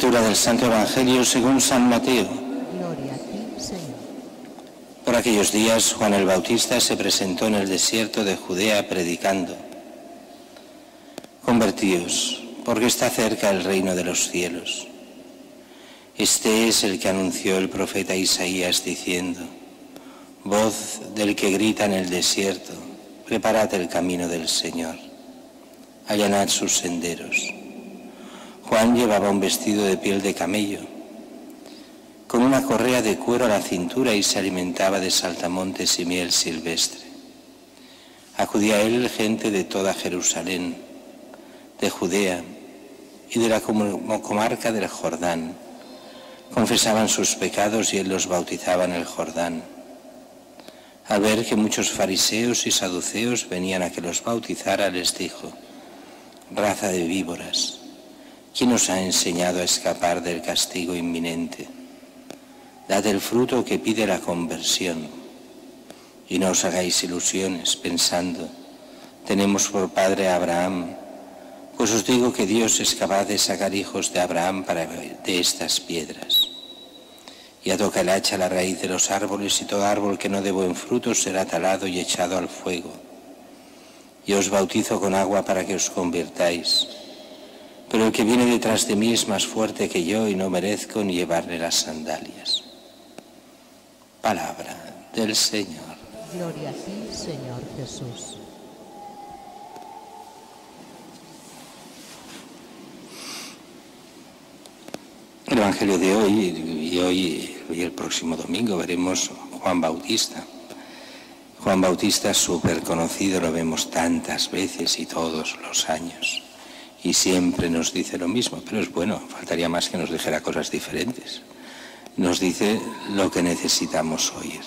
Lectura del Santo Evangelio según San Mateo. Gloria a ti, Señor. Por aquellos días, Juan el Bautista se presentó en el desierto de Judea predicando: Convertíos, porque está cerca el reino de los cielos. Este es el que anunció el profeta Isaías diciendo: voz del que grita en el desierto, preparad el camino del Señor, allanad sus senderos. Juan llevaba un vestido de piel de camello, con una correa de cuero a la cintura, y se alimentaba de saltamontes y miel silvestre. Acudía a él gente de toda Jerusalén, de Judea y de la comarca del Jordán. Confesaban sus pecados y él los bautizaba en el Jordán. Al ver que muchos fariseos y saduceos venían a que los bautizara, les dijo: raza de víboras, ¿quién os ha enseñado a escapar del castigo inminente? Dad el fruto que pide la conversión, y no os hagáis ilusiones pensando: tenemos por padre a Abraham, pues os digo que Dios es capaz de sacar hijos de Abraham de estas piedras. Ya toca el hacha a la raíz de los árboles, y todo árbol que no dé buen fruto será talado y echado al fuego. Yo os bautizo con agua para que os convirtáis, pero el que viene detrás de mí es más fuerte que yo, y no merezco ni llevarle las sandalias. Palabra del Señor. Gloria a ti, Señor Jesús. El Evangelio de hoy y el próximo domingo veremos Juan Bautista. Juan Bautista, súper conocido, lo vemos tantas veces y todos los años. Y siempre nos dice lo mismo, pero es bueno, faltaría más que nos dijera cosas diferentes. Nos dice lo que necesitamos oír.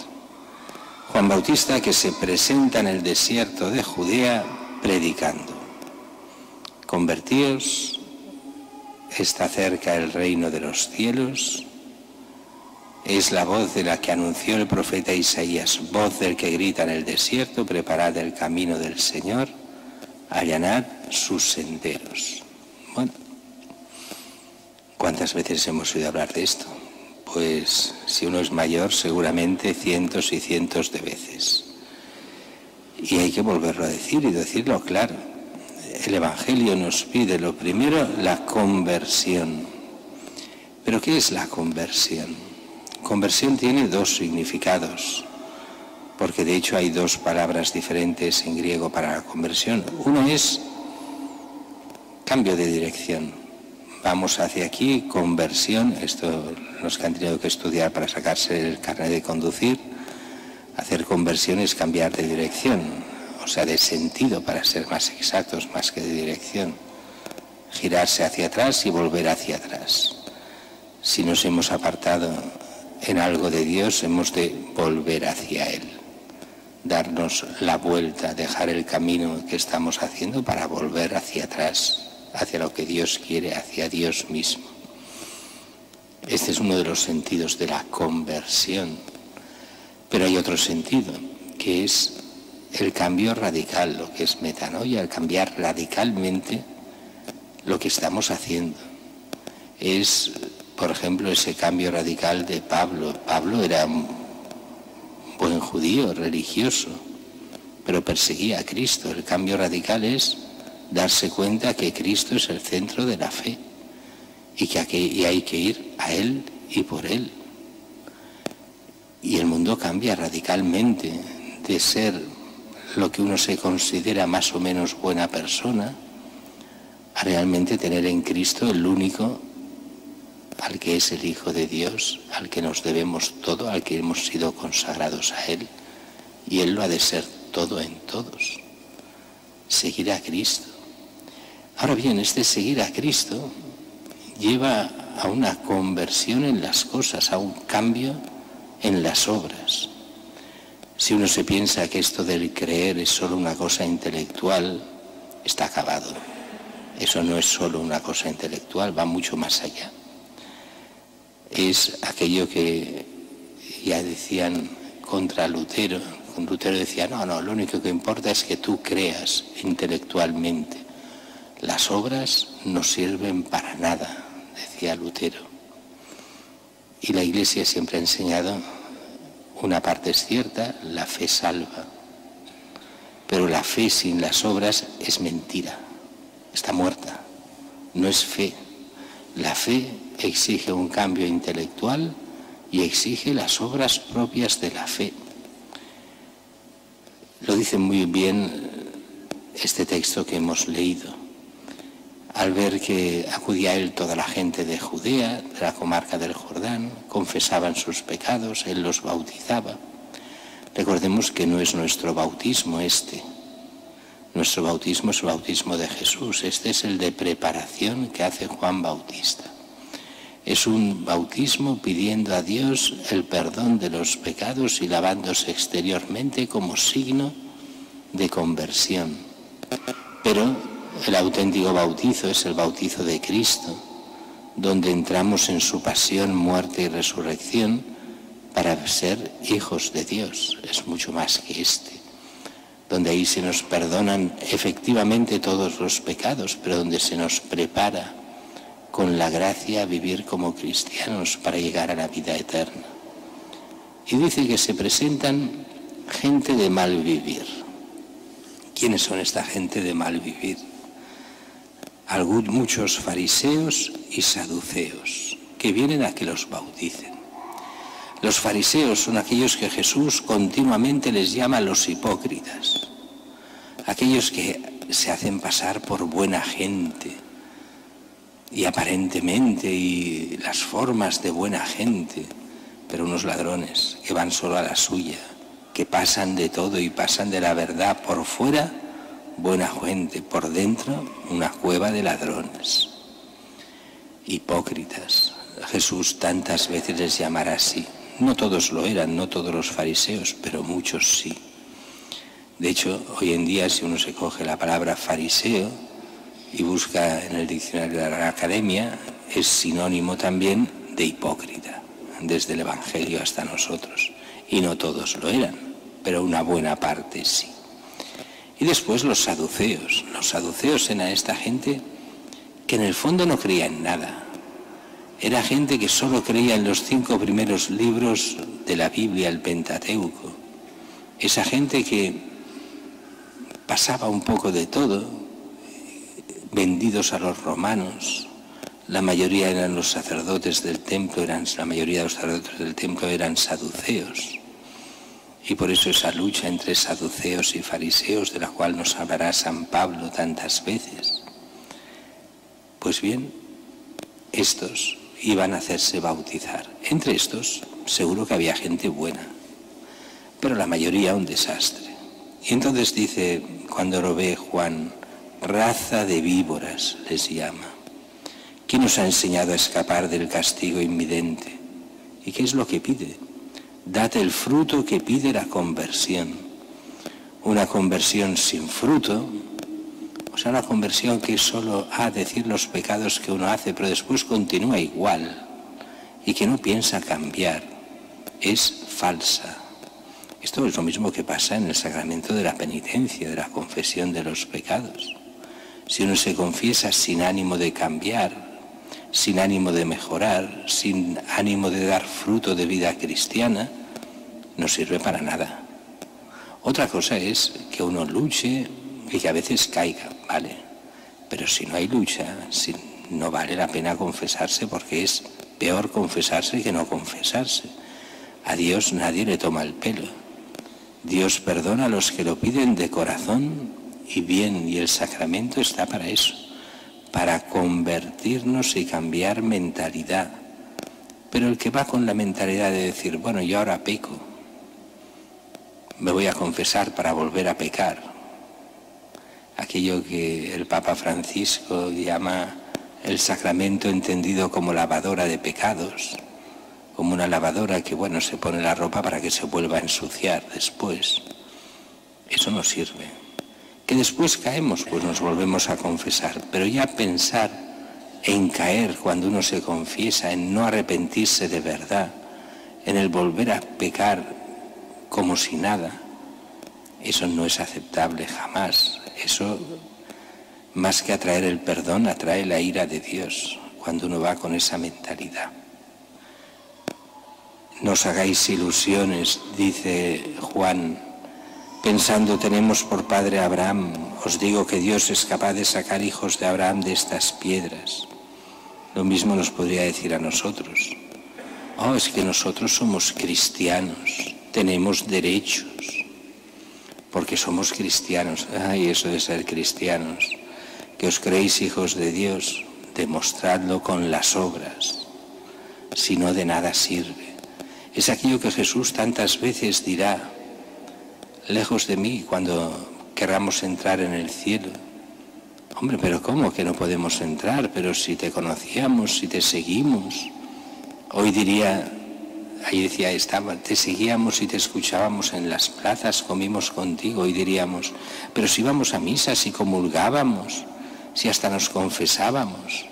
Juan Bautista, que se presenta en el desierto de Judea predicando: convertíos, está cerca el reino de los cielos. Es la voz de la que anunció el profeta Isaías, voz del que grita en el desierto: preparad el camino del Señor, allanad sus senderos. Bueno, ¿cuántas veces hemos oído hablar de esto? Pues si uno es mayor, seguramente cientos y cientos de veces. Y hay que volverlo a decir y decirlo claro. El Evangelio nos pide, lo primero, la conversión. ¿Pero qué es la conversión? Conversión tiene dos significados, porque de hecho hay dos palabras diferentes en griego para la conversión. Uno es cambio de dirección. Vamos hacia aquí, conversión. Esto los que han tenido que estudiar para sacarse el carnet de conducir. Hacer conversión es cambiar de dirección, o sea, de sentido, para ser más exactos, más que de dirección. Girarse hacia atrás y volver hacia atrás. Si nos hemos apartado en algo de Dios, hemos de volver hacia Él, darnos la vuelta, dejar el camino que estamos haciendo para volver hacia atrás, hacia lo que Dios quiere, hacia Dios mismo. Este es uno de los sentidos de la conversión. Pero hay otro sentido, que es el cambio radical, lo que es metanoia, el cambiar radicalmente lo que estamos haciendo. Es, por ejemplo, ese cambio radical de Pablo. Pablo era un buen judío, religioso, pero perseguía a Cristo. El cambio radical es darse cuenta que Cristo es el centro de la fe y que hay que ir a Él y por Él. Y el mundo cambia radicalmente de ser lo que uno se considera más o menos buena persona a realmente tener en Cristo el único al que es el Hijo de Dios, al que nos debemos todo, al que hemos sido consagrados a Él, y Él lo ha de ser todo en todos. Seguir a Cristo. Ahora bien, este seguir a Cristo lleva a una conversión en las cosas, a un cambio en las obras. Si uno se piensa que esto del creer es solo una cosa intelectual, está acabado. Eso no es solo una cosa intelectual, va mucho más allá. Es aquello que ya decían contra Lutero. Lutero decía, no, lo único que importa es que tú creas intelectualmente. Las obras no sirven para nada decía Lutero. Y la Iglesia siempre ha enseñado, una parte es cierta, la fe salva. Pero la fe sin las obras es mentira, está muerta, no es fe. La fe exige un cambio intelectual y exige las obras propias de la fe. Lo dice muy bien este texto que hemos leído. Al ver que acudía a él toda la gente de Judea, de la comarca del Jordán, confesaban sus pecados, él los bautizaba. Recordemos que no es nuestro bautismo este. Nuestro bautismo es el bautismo de Jesús. Este es el de preparación que hace Juan Bautista. Es un bautismo pidiendo a Dios el perdón de los pecados y lavándose exteriormente como signo de conversión. Pero el auténtico bautizo es el bautizo de Cristo, donde entramos en su pasión, muerte y resurrección para ser hijos de Dios. Es mucho más que este, donde ahí se nos perdonan efectivamente todos los pecados, pero donde se nos prepara con la gracia a vivir como cristianos para llegar a la vida eterna. Y dice que se presentan gente de mal vivir. ¿Quiénes son esta gente de mal vivir? Muchos fariseos y saduceos que vienen a que los bauticen. Los fariseos son aquellos que Jesús continuamente les llama los hipócritas, aquellos que se hacen pasar por buena gente y aparentemente y las formas de buena gente, pero unos ladrones que van solo a la suya, que pasan de todo y pasan de la verdad. Por fuera, buena gente, por dentro, una cueva de ladrones. Hipócritas. Jesús tantas veces les llamará así. No todos lo eran, no todos los fariseos, pero muchos sí. De hecho, hoy en día, si uno se coge la palabra fariseo y busca en el diccionario de la Academia, es sinónimo también de hipócrita, desde el Evangelio hasta nosotros. Y no todos lo eran, pero una buena parte sí. Y después los saduceos. Los saduceos eran esta gente que en el fondo no creía en nada. Era gente que solo creía en los 5 primeros libros de la Biblia, el Pentateuco. Esa gente que pasaba un poco de todo, vendidos a los romanos. La mayoría eran los sacerdotes del templo, la mayoría de los sacerdotes del templo eran saduceos. Y por eso esa lucha entre saduceos y fariseos, de la cual nos hablará San Pablo tantas veces. Pues bien, estos iban a hacerse bautizar. Entre estos seguro que había gente buena, pero la mayoría un desastre. Y entonces dice, cuando lo ve Juan, raza de víboras les llama. ¿Quién nos ha enseñado a escapar del castigo inminente? ¿Y qué es lo que pide? Date el fruto que pide la conversión. Una conversión sin fruto, o sea, una conversión que es solo a decir los pecados que uno hace, pero después continúa igual y que no piensa cambiar, es falsa. Esto es lo mismo que pasa en el sacramento de la penitencia, de la confesión de los pecados. Si uno se confiesa sin ánimo de cambiar, sin ánimo de mejorar, sin ánimo de dar fruto de vida cristiana, no sirve para nada. Otra cosa es que uno luche y que a veces caiga, ¿vale? Pero si no hay lucha, no vale la pena confesarse, porque es peor confesarse que no confesarse. A Dios nadie le toma el pelo. Dios perdona a los que lo piden de corazón y bien, y el sacramento está para eso, para convertirnos y cambiar mentalidad. Pero el que va con la mentalidad de decir, bueno, yo ahora peco, me voy a confesar para volver a pecar, aquello que el Papa Francisco llama el sacramento entendido como lavadora de pecados, como una lavadora que, bueno, se pone la ropa para que se vuelva a ensuciar después. Eso no sirve. Que después caemos, pues nos volvemos a confesar, pero ya pensar en caer cuando uno se confiesa, en no arrepentirse de verdad, en el volver a pecar como si nada, eso no es aceptable jamás. Eso, más que atraer el perdón, atrae la ira de Dios. cuando uno va con esa mentalidad. No os hagáis ilusiones, dice Juan, pensando tenemos por padre a Abraham. Os digo que Dios es capaz de sacar hijos de Abraham de estas piedras. Lo mismo nos podría decir a nosotros. Oh, es que nosotros somos cristianos, tenemos derechos, porque somos cristianos. Ay, eso de ser cristianos, que os creéis hijos de Dios, demostradlo con las obras, si no de nada sirve. Es aquello que Jesús tantas veces dirá, lejos de mí, cuando querramos entrar en el cielo. Hombre, pero ¿cómo que no podemos entrar? Pero si te conocíamos, si te seguimos. Hoy diría, ahí decía, te seguíamos y te escuchábamos en las plazas, comimos contigo, y diríamos, pero si íbamos a misa, si comulgábamos, si hasta nos confesábamos.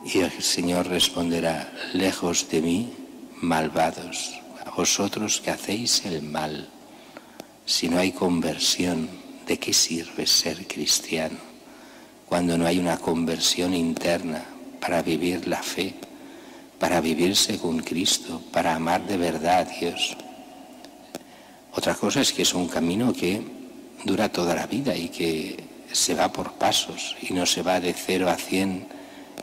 Y el Señor responderá, lejos de mí, malvados, a vosotros que hacéis el mal. Si no hay conversión, ¿de qué sirve ser cristiano? Cuando no hay una conversión interna para vivir la fe, para vivir según Cristo, para amar de verdad a Dios. Otra cosa es que es un camino que dura toda la vida y que se va por pasos y no se va de 0 a 100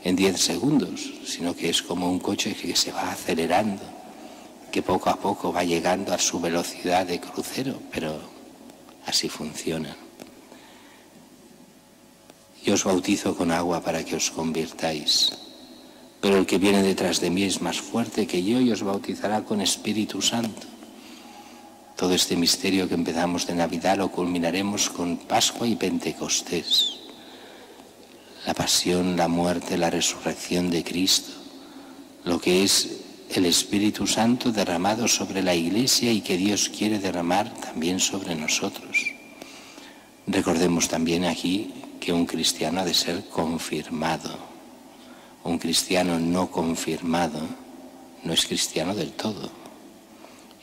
en 10 segundos, sino que es como un coche que se va acelerando, que poco a poco va llegando a su velocidad de crucero, pero así funciona. Yo os bautizo con agua para que os convirtáis, pero el que viene detrás de mí es más fuerte que yo y os bautizará con Espíritu Santo. Todo este misterio que empezamos de Navidad lo culminaremos con Pascua y Pentecostés. La pasión, la muerte, la resurrección de Cristo, lo que es el Espíritu Santo derramado sobre la Iglesia y que Dios quiere derramar también sobre nosotros. Recordemos también aquí que un cristiano ha de ser confirmado. Un cristiano no confirmado no es cristiano del todo.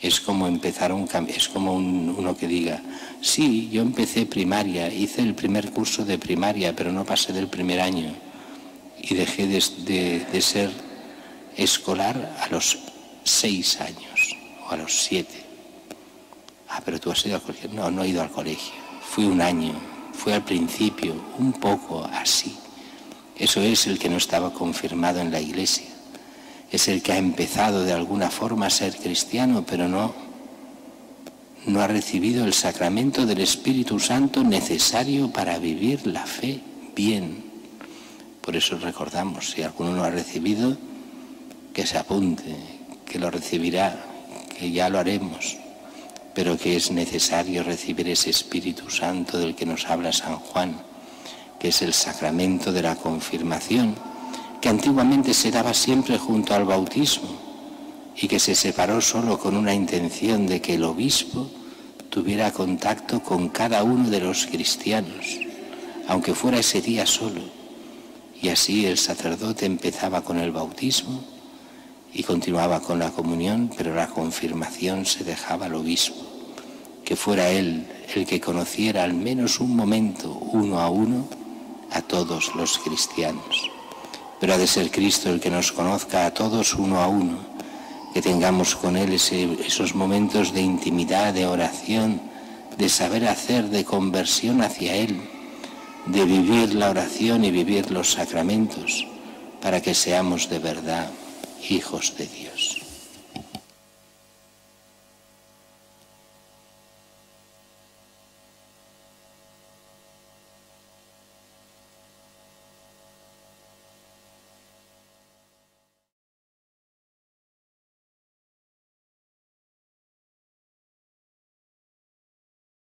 Es como empezar un cambio, es como uno que diga, sí, yo empecé primaria, hice el primer curso de primaria, pero no pasé del primer año y dejé de ser escolar a los 6 años o a los 7. Ah, pero tú has ido al colegio. No, no he ido al colegio. Fui un año, fui al principio, un poco así. Eso es el que no estaba confirmado en la Iglesia. Es el que ha empezado de alguna forma a ser cristiano, pero no ha recibido el sacramento del Espíritu Santo necesario para vivir la fe bien. Por eso recordamos, si alguno no ha recibido, que se apunte, que lo recibirá, que ya lo haremos, pero que es necesario recibir ese Espíritu Santo del que nos habla San Juan, que es el sacramento de la confirmación, que antiguamente se daba siempre junto al bautismo y que se separó solo con una intención de que el obispo tuviera contacto con cada uno de los cristianos, aunque fuera ese día solo. Y así el sacerdote empezaba con el bautismo y continuaba con la comunión, pero la confirmación se dejaba al obispo, que fuera él el que conociera al menos un momento, uno a todos los cristianos. Pero ha de ser Cristo el que nos conozca a todos uno a uno, que tengamos con Él esos momentos de intimidad, de oración, de saber hacer, de conversión hacia Él, de vivir la oración y vivir los sacramentos, para que seamos de verdad hijos de Dios.